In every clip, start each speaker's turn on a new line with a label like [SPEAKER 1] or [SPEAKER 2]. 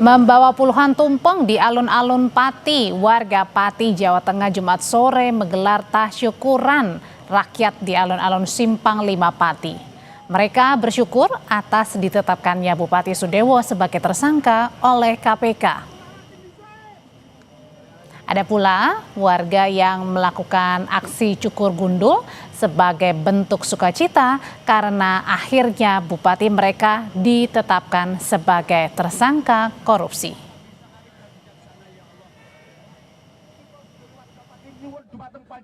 [SPEAKER 1] Membawa puluhan tumpeng di alun-alun Pati, warga Pati, Jawa Tengah Jumat sore menggelar tasyukuran rakyat di alun-alun Simpang 5 Pati. Mereka bersyukur atas ditetapkannya Bupati Sudewo sebagai tersangka oleh KPK. Ada pula warga yang melakukan aksi cukur gundul sebagai bentuk sukacita karena akhirnya bupati mereka ditetapkan sebagai tersangka korupsi.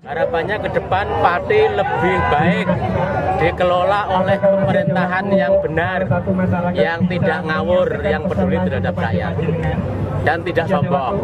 [SPEAKER 2] Harapannya ke depan Pati lebih baik dikelola oleh pemerintahan yang benar, yang tidak ngawur, yang peduli terhadap rakyat dan tidak sombong.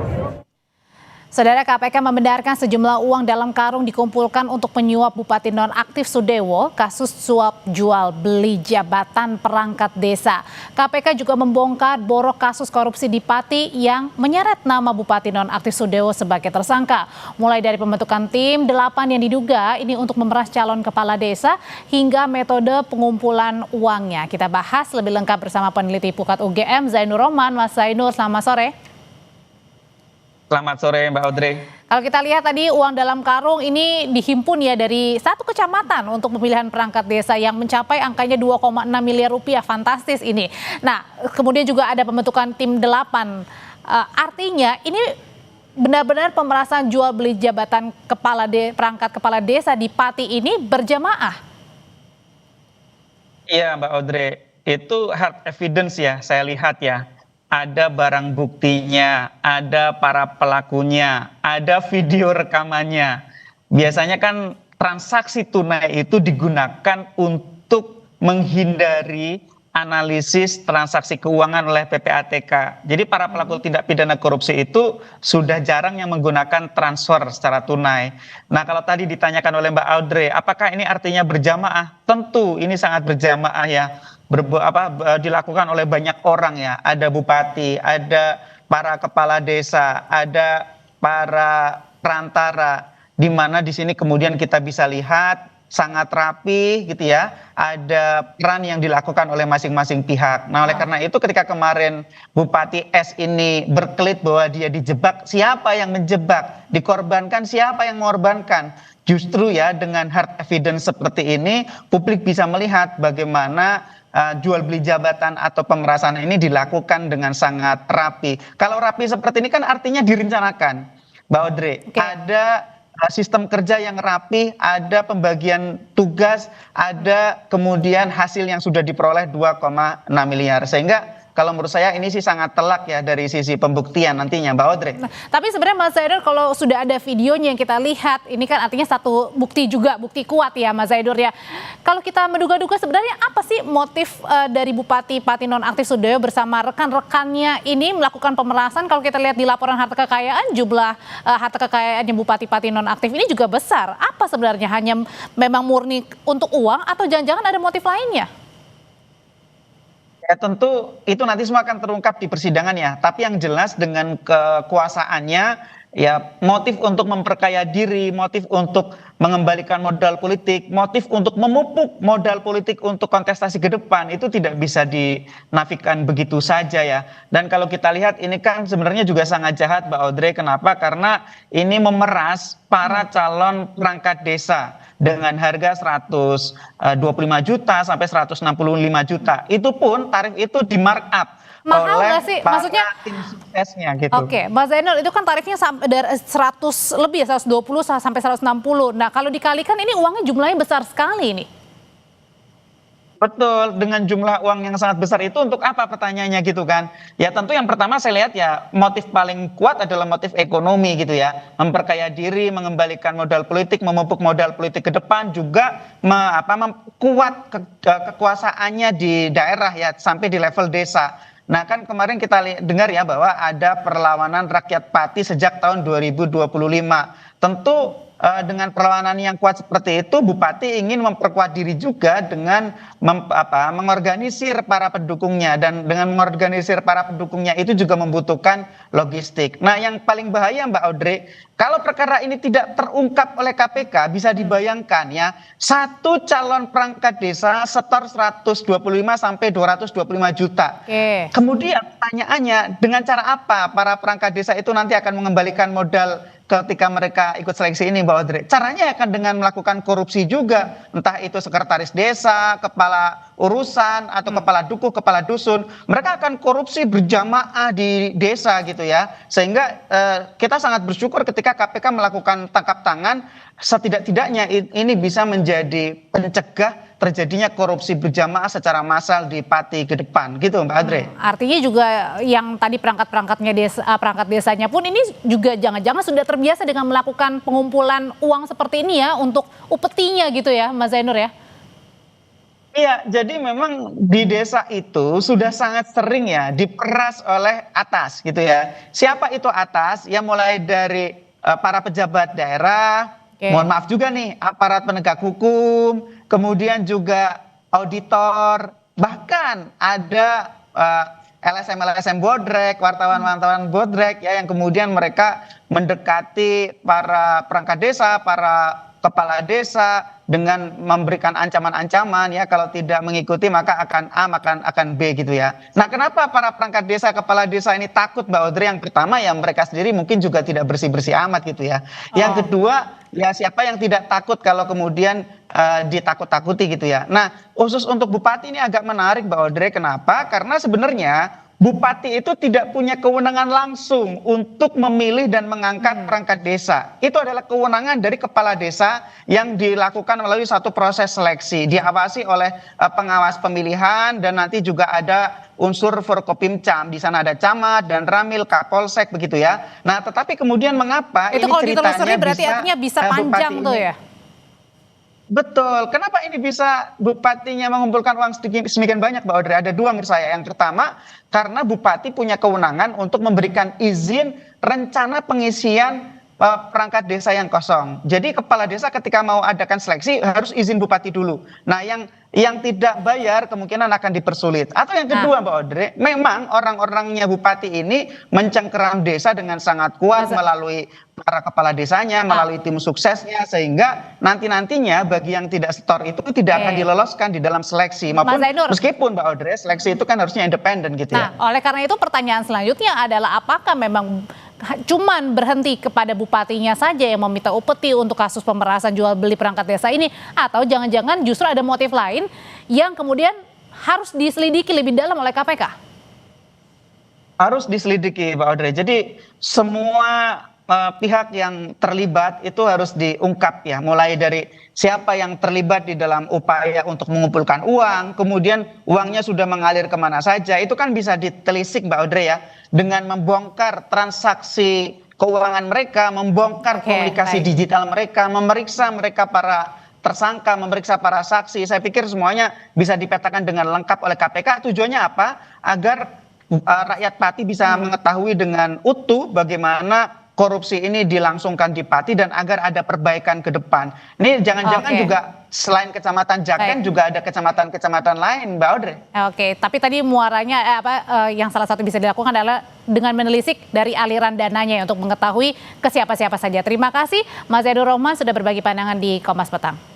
[SPEAKER 1] Saudara, KPK membenarkan sejumlah uang dalam karung dikumpulkan untuk menyuap Bupati nonaktif Sudewo kasus suap jual beli jabatan perangkat desa. KPK juga membongkar borok kasus korupsi di Pati yang menyeret nama Bupati nonaktif Sudewo sebagai tersangka. Mulai dari pembentukan tim 8 yang diduga ini untuk memeras calon kepala desa hingga metode pengumpulan uangnya. Kita bahas lebih lengkap bersama peneliti Pukat UGM Zainur Rohman. Mas Zainur, selamat sore.
[SPEAKER 3] Selamat sore Mbak Audrey.
[SPEAKER 1] Kalau kita lihat tadi uang dalam karung ini dihimpun ya dari satu kecamatan untuk pemilihan perangkat desa yang mencapai angkanya 2,6 miliar rupiah. Fantastis ini. Nah, kemudian juga ada pembentukan tim 8. Artinya ini benar-benar pemerasan jual beli jabatan perangkat kepala desa di Pati ini berjamaah.
[SPEAKER 3] Iya Mbak Audrey, itu hard evidence ya, saya lihat ya. Ada barang buktinya, ada para pelakunya, ada video rekamannya. Biasanya kan transaksi tunai itu digunakan untuk menghindari analisis transaksi keuangan oleh PPATK. Jadi para pelaku tindak pidana korupsi itu sudah jarang yang menggunakan transfer secara tunai. Nah, kalau tadi ditanyakan oleh Mbak Audrey, apakah ini artinya berjamaah? Tentu ini sangat berjamaah ya. Dilakukan oleh banyak orang ya, ada bupati, ada para kepala desa, ada para perantara, di mana di sini kemudian kita bisa lihat sangat rapi gitu ya, ada peran yang dilakukan oleh masing-masing pihak. Nah, oleh karena itu ketika kemarin Bupati S ini berkelit bahwa dia dijebak, siapa yang menjebak, dikorbankan siapa yang mengorbankan. Justru ya dengan hard evidence seperti ini publik bisa melihat bagaimana jual beli jabatan atau pemerasan ini dilakukan dengan sangat rapi. Kalau rapi seperti ini kan artinya direncanakan, Mbak Audrey. Okay. Ada sistem kerja yang rapi, ada pembagian tugas, ada kemudian hasil yang sudah diperoleh 2,6 miliar. Sehingga kalau menurut saya ini sih sangat telak ya dari sisi pembuktian nantinya, Mbak Audrey.
[SPEAKER 1] Nah, tapi sebenarnya Mas Zainur kalau sudah ada videonya yang kita lihat, ini kan artinya satu bukti juga, bukti kuat ya Mas Zainur ya. Kalau kita menduga-duga sebenarnya apa sih motif dari Bupati Pati nonaktif Sudewo bersama rekan-rekannya ini melakukan pemerasan? Kalau kita lihat di laporan harta kekayaan, jumlah harta kekayaannya Bupati Pati nonaktif ini juga besar. Apa sebenarnya, hanya memang murni untuk uang atau jangan-jangan ada motif lainnya?
[SPEAKER 3] Ya tentu itu nanti semua akan terungkap di persidangan ya. Tapi yang jelas dengan kekuasaannya ya, motif untuk memperkaya diri, motif untuk mengembalikan modal politik, motif untuk memupuk modal politik untuk kontestasi ke depan itu tidak bisa dinafikan begitu saja ya. Dan kalau kita lihat ini kan sebenarnya juga sangat jahat Mbak Audrey. Kenapa? Karena ini memeras para calon perangkat desa dengan harga 125 juta sampai 165 juta. Itu pun tarif itu di markup
[SPEAKER 1] mahal
[SPEAKER 3] oleh
[SPEAKER 1] nggak sih? Maksudnya
[SPEAKER 3] tim suksesnya gitu.
[SPEAKER 1] Oke, Mas Zainur, itu kan tarifnya dari 100 lebih, 120 sampai 160. Nah, kalau dikalikan ini uangnya jumlahnya besar sekali nih.
[SPEAKER 3] Betul, dengan jumlah uang yang sangat besar itu untuk apa pertanyaannya gitu kan? Ya tentu yang pertama saya lihat ya motif paling kuat adalah motif ekonomi gitu ya. Memperkaya diri, mengembalikan modal politik, memupuk modal politik ke depan, juga memperkuat kekuasaannya di daerah ya sampai di level desa. Nah kan kemarin kita dengar ya bahwa ada perlawanan rakyat Pati sejak tahun 2025. Tentu dengan perlawanan yang kuat seperti itu, Bupati ingin memperkuat diri juga dengan mengorganisir para pendukungnya, dan dengan mengorganisir para pendukungnya itu juga membutuhkan logistik. Nah, yang paling bahaya Mbak Audrey, kalau perkara ini tidak terungkap oleh KPK, bisa dibayangkan ya, satu calon perangkat desa setor 125 sampai 225 juta.
[SPEAKER 1] Oke.
[SPEAKER 3] Kemudian pertanyaannya, dengan cara apa para perangkat desa itu nanti akan mengembalikan modal ketika mereka ikut seleksi ini, Mbak Audrey? Caranya akan dengan melakukan korupsi juga, entah itu sekretaris desa, kepala urusan, atau kepala dukuh, kepala dusun. Mereka akan korupsi berjamaah di desa gitu ya. Sehingga kita sangat bersyukur ketika KPK melakukan tangkap tangan, setidak-tidaknya ini bisa menjadi pencegah terjadinya korupsi berjamaah secara massal di Pati ke depan gitu, Mbak Audrey.
[SPEAKER 1] Artinya juga yang tadi perangkat desanya pun ini juga jangan-jangan sudah terbiasa dengan melakukan pengumpulan uang seperti ini ya untuk upetinya gitu ya, Mas Zainur ya.
[SPEAKER 3] Iya, jadi memang di desa itu sudah sangat sering ya diperas oleh atas gitu ya. Siapa itu atas? Ya mulai dari para pejabat daerah, mohon maaf juga nih, aparat penegak hukum, kemudian juga auditor, bahkan ada LSM bodrek, wartawan-wartawan bodrek ya, yang kemudian mereka mendekati para perangkat desa, para kepala desa dengan memberikan ancaman-ancaman ya, kalau tidak mengikuti maka akan A, maka akan B gitu ya. Nah, kenapa para perangkat desa, kepala desa ini takut, Mbak Audrey? Yang pertama ya mereka sendiri mungkin juga tidak bersih-bersih amat gitu ya. Yang kedua ya siapa yang tidak takut kalau kemudian ditakut-takuti gitu ya. Nah, khusus untuk Bupati ini agak menarik, Mbak Audrey. Kenapa? Karena sebenarnya Bupati itu tidak punya kewenangan langsung untuk memilih dan mengangkat perangkat desa. Itu adalah kewenangan dari kepala desa yang dilakukan melalui satu proses seleksi. Diawasi oleh pengawas pemilihan, dan nanti juga ada unsur Forkopimcam. Di sana ada camat dan ramil, kapolsek begitu ya. Nah, tetapi kemudian mengapa
[SPEAKER 1] itu
[SPEAKER 3] ini
[SPEAKER 1] kalau
[SPEAKER 3] ceritanya
[SPEAKER 1] ditelusuri berarti artinya bisa panjang tuh ya?
[SPEAKER 3] Betul. Kenapa ini bisa bupatinya mengumpulkan uang sedemikian banyak, Mbak Audrey? Ada dua menurut saya. Yang pertama, karena bupati punya kewenangan untuk memberikan izin rencana pengisian perangkat desa yang kosong. Jadi kepala desa ketika mau adakan seleksi harus izin bupati dulu. Nah, yang tidak bayar kemungkinan akan dipersulit. Atau yang kedua, Mbak Audrey, memang orang-orangnya bupati ini mencengkeram desa dengan sangat kuat melalui para kepala desanya, melalui tim suksesnya, sehingga nantinya bagi yang tidak setor itu tidak akan diloloskan di dalam seleksi. Maupun meskipun, Mbak Audrey, seleksi itu kan harusnya independen gitu ya.
[SPEAKER 1] Nah, oleh karena itu pertanyaan selanjutnya adalah apakah memang cuman berhenti kepada bupatinya saja yang meminta upeti untuk kasus pemerasan jual beli perangkat desa ini, atau jangan-jangan justru ada motif lain yang kemudian harus diselidiki lebih dalam oleh KPK?
[SPEAKER 3] Harus diselidiki, Mbak Audrey. Jadi semua pihak yang terlibat itu harus diungkap ya, mulai dari siapa yang terlibat di dalam upaya untuk mengumpulkan uang, kemudian uangnya sudah mengalir kemana saja, itu kan bisa ditelisik, Mbak Audrey ya, dengan membongkar transaksi keuangan mereka, membongkar komunikasi digital mereka, memeriksa mereka para tersangka, memeriksa para saksi. Saya pikir semuanya bisa dipetakan dengan lengkap oleh KPK. Tujuannya apa? Agar rakyat Pati bisa mengetahui dengan utuh bagaimana korupsi ini dilangsungkan di Pati dan agar ada perbaikan ke depan. Ini jangan-jangan juga selain Kecamatan Jaken juga ada kecamatan-kecamatan lain, Mbak Audrey.
[SPEAKER 1] Oke, tapi tadi muaranya yang salah satu bisa dilakukan adalah dengan menelisik dari aliran dananya untuk mengetahui ke siapa-siapa saja. Terima kasih Mas Zainur Rohman sudah berbagi pandangan di Kompas Petang.